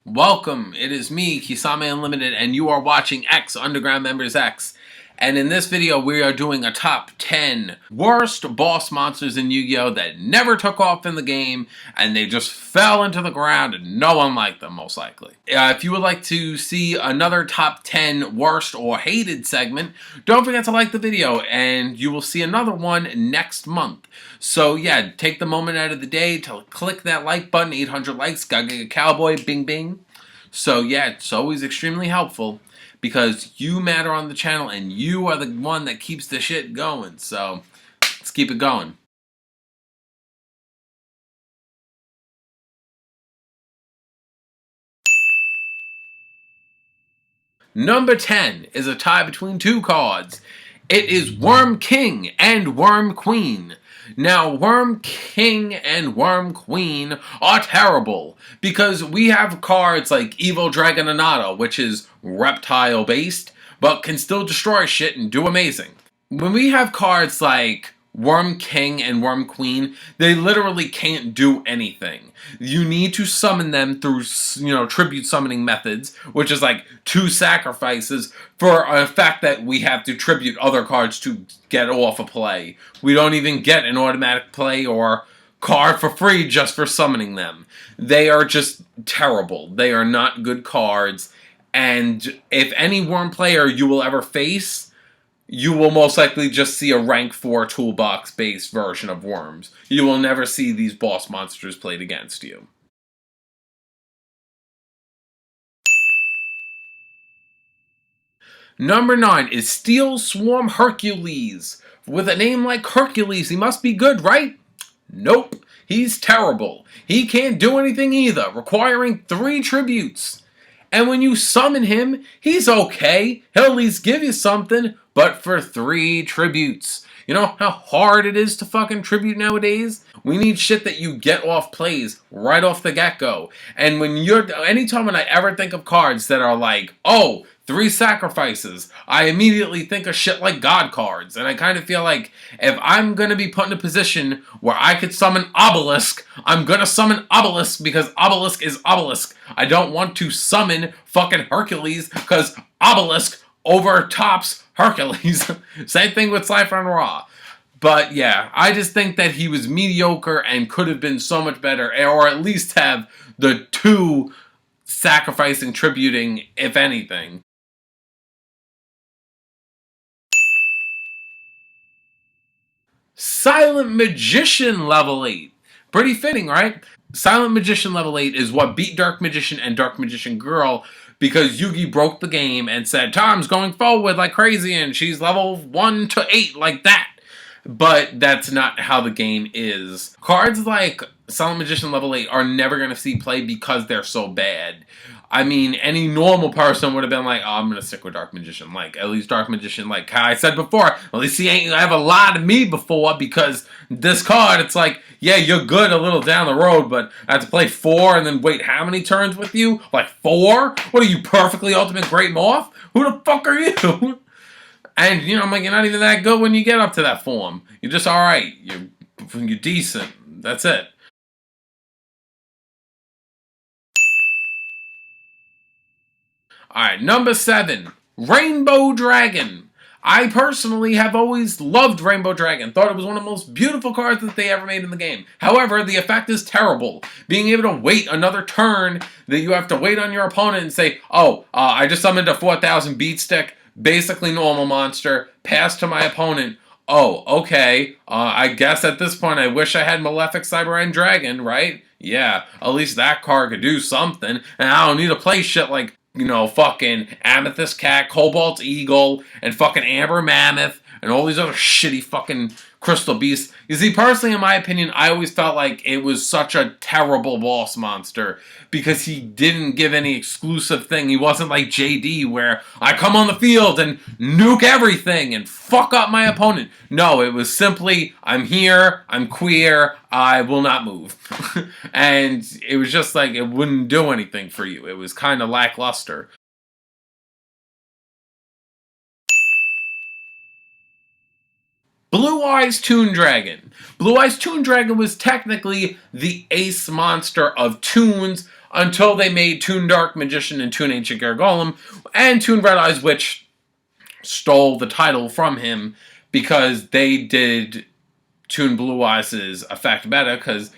Welcome, it is me, Kisame Unlimited, and you are watching X, Underground Members X. And in this video, we are doing a top 10 worst boss monsters in Yu-Gi-Oh! That never took off in the game, and they just fell into the ground, and no one liked them, most likely. If you would like to see another top 10 worst or hated segment, don't forget to like the video, and you will see another one next month. So yeah, take the moment out of the day to click that like button, 800 likes, gotta get a cowboy, bing bing. So yeah, it's always extremely helpful because you matter on the channel and you are the one that keeps the shit going. So let's keep it going. Number 10 is a tie between two cards. It is Worm King and Worm Queen. Now, Worm King and Worm Queen are terrible because we have cards like Evil Dragon Anata, which is reptile based, but can still destroy shit and do amazing. When we have cards like Worm King and Worm Queen, they literally can't do anything. You need to summon them through, tribute summoning methods, which is like 2 sacrifices for a fact that we have to tribute other cards to get off a play. We don't even get an automatic play or card for free just for summoning them. They are just terrible. They are not good cards, and if any Worm player you will ever face, you will most likely just see a rank 4 toolbox-based version of Worms. You will never see these boss monsters played against you. Number 9 is STEELSWARM HERCULES. With a name like Hercules, he must be good, right? Nope. He's terrible. He can't do anything either, requiring 3 tributes. And when you summon him, he's okay. He'll at least give you something, but for 3 tributes. You know how hard it is to fucking tribute nowadays? We need shit that you get off plays right off the get-go. And anytime when I ever think of cards that are like, oh, 3 sacrifices, I immediately think of shit like God cards. And I kind of feel like if I'm going to be put in a position where I could summon Obelisk, I'm going to summon Obelisk because Obelisk is Obelisk. I don't want to summon fucking Hercules because Obelisk overtops Hercules. Same thing with Cypher and Ra. But yeah, I just think that he was mediocre and could have been so much better, or at least have the 2 sacrificing, tributing, if anything. Silent Magician level 8. Pretty fitting, right? Silent Magician level 8 is what beat Dark Magician and Dark Magician Girl because Yugi broke the game and said, Tom's going forward like crazy and she's level 1 to 8 like that. But that's not how the game is. Cards like Silent Magician level 8 are never going to see play because they're so bad. I mean, any normal person would have been like, oh, I'm going to stick with Dark Magician. Like, at least Dark Magician, like I said before, at least he ain't ever lied to me before because this card, it's like, yeah, you're good a little down the road, but I have to play 4 and then wait how many turns with you? Like 4? What are you, perfectly ultimate Great Morph? Who the fuck are you? And, I'm like, you're not even that good when you get up to that form. You're just alright. You're decent. That's it. Alright, number 7. Rainbow Dragon. I personally have always loved Rainbow Dragon. Thought it was one of the most beautiful cards that they ever made in the game. However, the effect is terrible. Being able to wait another turn that you have to wait on your opponent and say, oh, I just summoned a 4000 beat stick. Basically normal monster, pass to my opponent. Oh, okay, I guess at this point I wish I had Malefic Cyber End Dragon, right? Yeah, at least that card could do something, and I don't need to play shit like, fucking Amethyst Cat, Cobalt Eagle, and fucking Amber Mammoth, and all these other shitty fucking Crystal Beasts. You see, personally, in my opinion, I always felt like it was such a terrible boss monster because he didn't give any exclusive thing. He wasn't like JD where I come on the field and nuke everything and fuck up my opponent. No, it was simply, I'm here, I'm queer, I will not move. And it was just like, it wouldn't do anything for you. It was kind of lackluster. Blue Eyes Toon Dragon. Blue Eyes Toon Dragon was technically the ace monster of Toons until they made Toon Dark Magician and Toon Ancient Gear Golem, and Toon Red Eyes, which stole the title from him because they did Toon Blue Eyes' effect better, because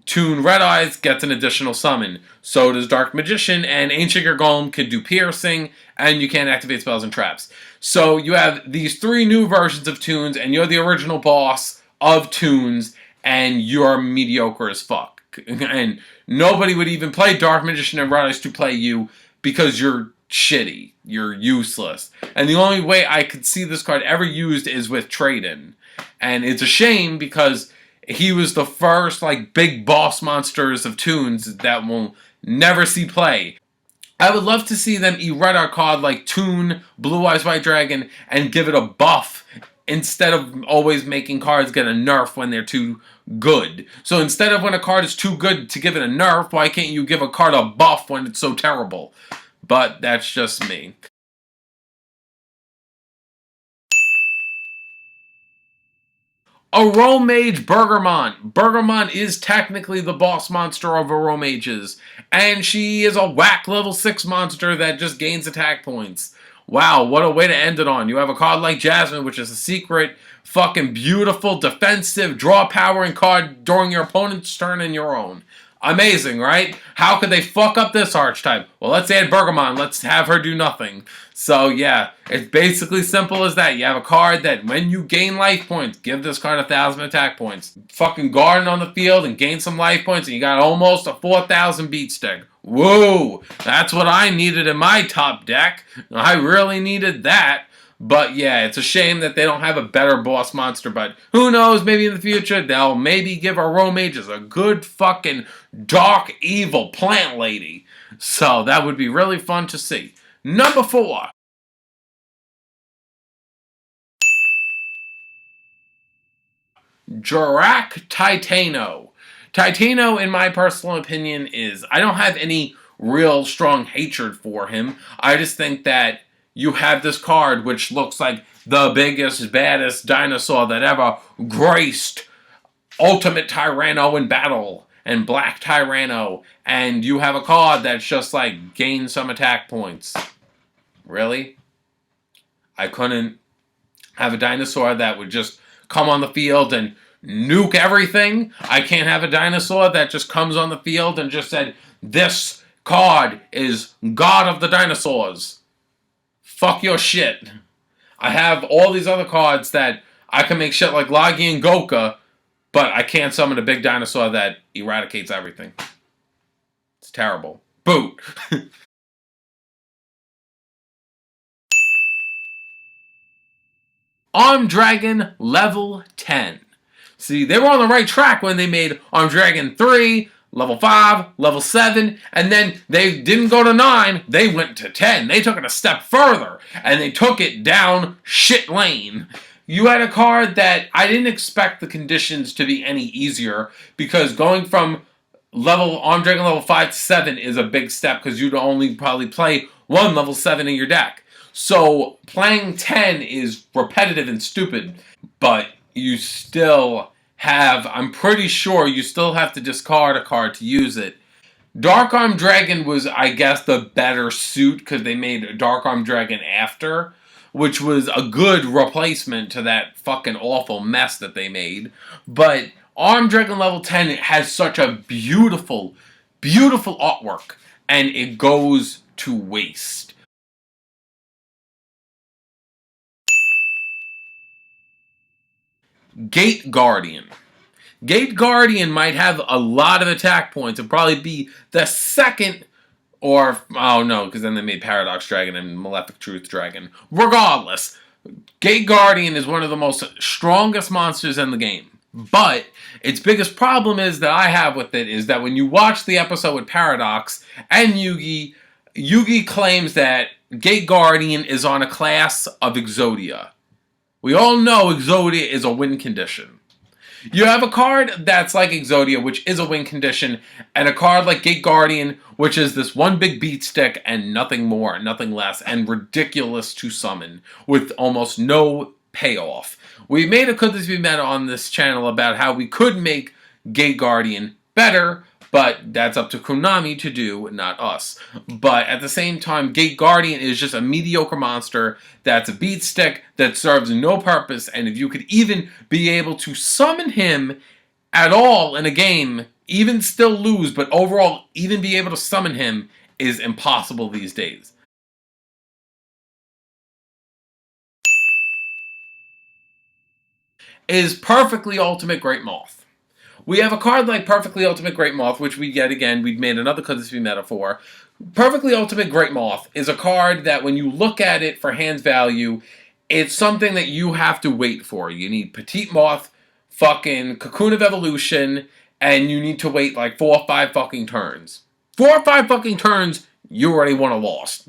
Toon Red Eyes gets an additional summon. So does Dark Magician, and Ancient Gear Golem could do piercing, and you can't activate spells and traps. So you have these 3 new versions of Toons, and you're the original boss of Toons, and you're mediocre as fuck. And nobody would even play Dark Magician and Red Eyes to play you because you're shitty. You're useless. And the only way I could see this card ever used is with trade-in. And it's a shame because he was the first, like, big boss monsters of Toons that we'll never see play. I would love to see them errata a card like Toon, Blue Eyes White Dragon, and give it a buff instead of always making cards get a nerf when they're too good. So instead of when a card is too good to give it a nerf, why can't you give a card a buff when it's so terrible? But that's just me. AROMAGE Bergamot. Bergamot is technically the boss monster of AROMAGEs, and she is a whack level 6 monster that just gains attack points. Wow, what a way to end it on. You have a card like Jasmine, which is a secret, fucking beautiful, defensive, draw powering card during your opponent's turn and your own. Amazing, right? How could they fuck up this archetype? Well, let's add Bergamot. Let's have her do nothing. So, yeah, it's basically simple as that. You have a card that when you gain life points, give this card 1,000 attack points. Fucking garden on the field and gain some life points, and you got almost a 4,000 beat stick. Whoa! That's what I needed in my top deck. I really needed that. But yeah, it's a shame that they don't have a better boss monster, but who knows, maybe in the future they'll maybe give AROMAGE a good fucking dark evil plant lady. So that would be really fun to see. Number 4. JURRAC TITANO. TITANO, in my personal opinion, I don't have any real strong hatred for him. I just think that you have this card which looks like the biggest, baddest dinosaur that ever graced Ultimate Tyranno in battle and Black Tyranno, and you have a card that's just like gain some attack points. Really? I couldn't have a dinosaur that would just come on the field and nuke everything. I can't have a dinosaur that just comes on the field and just said, this card is God of the Dinosaurs. Fuck your shit. I have all these other cards that I can make shit like Lagi and Goka, but I can't summon a big dinosaur that eradicates everything. It's terrible. Boot. Armed Dragon level 10. See, they were on the right track when they made Armed Dragon 3, level 5, level 7, and then they didn't go to 9, they went to 10. They took it a step further, and they took it down shit lane. You had a card that I didn't expect the conditions to be any easier, because going from Armed Dragon level 5 to 7 is a big step, because you'd only probably play one level 7 in your deck. So playing 10 is repetitive and stupid, but you still have, I'm pretty sure you still have to discard a card to use it. Dark Armed Dragon was, I guess, the better suit because they made Dark Armed Dragon after, which was a good replacement to that fucking awful mess that they made. But Armed Dragon level 10 has such a beautiful, beautiful artwork, and it goes to waste. Gate Guardian. Gate Guardian might have a lot of attack points. It'd probably be the second, or, oh no, because then they made Paradox Dragon and Malefic Truth Dragon. Regardless, Gate Guardian is one of the most strongest monsters in the game. But its biggest problem is that I have with it is that when you watch the episode with Paradox and Yugi claims that Gate Guardian is on a class of Exodia. We all know Exodia is a win condition. You have a card that's like Exodia, which is a win condition, and a card like Gate Guardian, which is this one big beat stick and nothing more, nothing less, and ridiculous to summon, with almost no payoff. We made a Could This Be Meta on this channel about how we could make Gate Guardian better, But that's up to Konami to do, not us. But at the same time, Gate Guardian is just a mediocre monster that's a beat stick that serves no purpose, and if you could even be able to summon him at all in a game, even still lose, but overall even be able to summon him is impossible these days. Is Perfectly Ultimate Great Moth. We have a card like Perfectly Ultimate Great Moth, which we get again, we've made another Kisame metaphor. Perfectly Ultimate Great Moth is a card that when you look at it for hands value, it's something that you have to wait for. You need Petite Moth, fucking Cocoon of Evolution, and you need to wait like 4 or 5 fucking turns. 4 or 5 fucking turns, you already won a loss.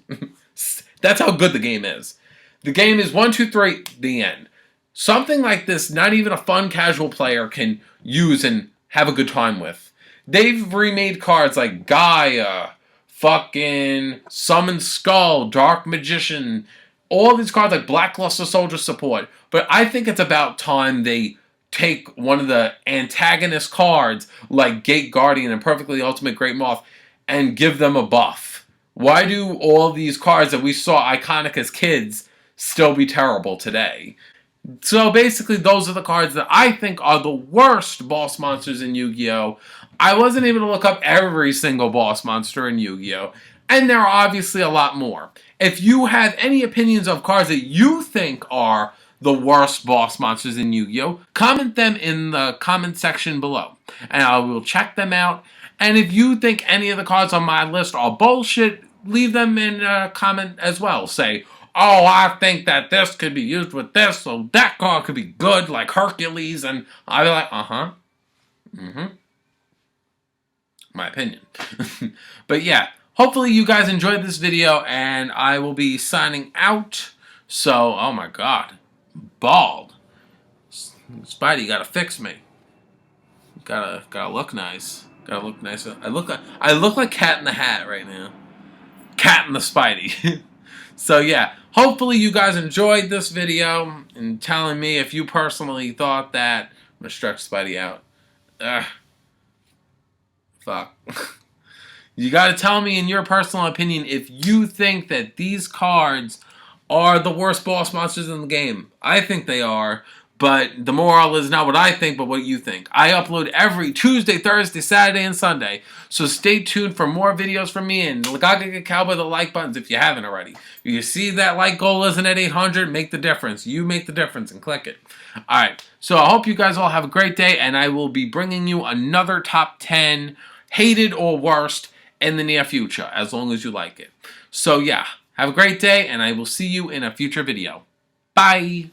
That's how good the game is. The game is 1, 2, 3, the end. Something like this, not even a fun casual player can use and have a good time with. They've remade cards like Gaia, fucking Summon Skull, Dark Magician, all these cards like Blackluster Soldier Support. But I think it's about time they take one of the antagonist cards like Gate Guardian and Perfectly Ultimate Great Moth and give them a buff. Why do all these cards that we saw iconic as kids still be terrible today? So basically, those are the cards that I think are the worst boss monsters in Yu-Gi-Oh! I wasn't able to look up every single boss monster in Yu-Gi-Oh! And there are obviously a lot more. If you have any opinions of cards that you think are the worst boss monsters in Yu-Gi-Oh!, comment them in the comment section below. And I will check them out. And if you think any of the cards on my list are bullshit, leave them in a comment as well. Say, oh, I think that this could be used with this, so that card could be good, like Hercules, and I'll be like, uh-huh. Mm-hmm. My opinion. But yeah, hopefully you guys enjoyed this video, and I will be signing out. So, oh my god. Bald. Spidey, you gotta fix me. Gotta look nice. Gotta look nice. I look like Cat in the Hat right now. Cat in the Spidey. So yeah, hopefully you guys enjoyed this video and telling me if you personally thought that. I'm gonna stretch Spidey out. Fuck. You gotta tell me in your personal opinion if you think that these cards are the worst boss monsters in the game. I think they are, but the moral is not what I think, but what you think. I upload every Tuesday, Thursday, Saturday, and Sunday, so stay tuned for more videos from me, and get cowboy the like buttons if you haven't already. If you see that like goal isn't at 800, make the difference. You make the difference and click it. Alright, so I hope you guys all have a great day, and I will be bringing you another top 10 hated or worst in the near future, as long as you like it. So yeah, have a great day, and I will see you in a future video. Bye!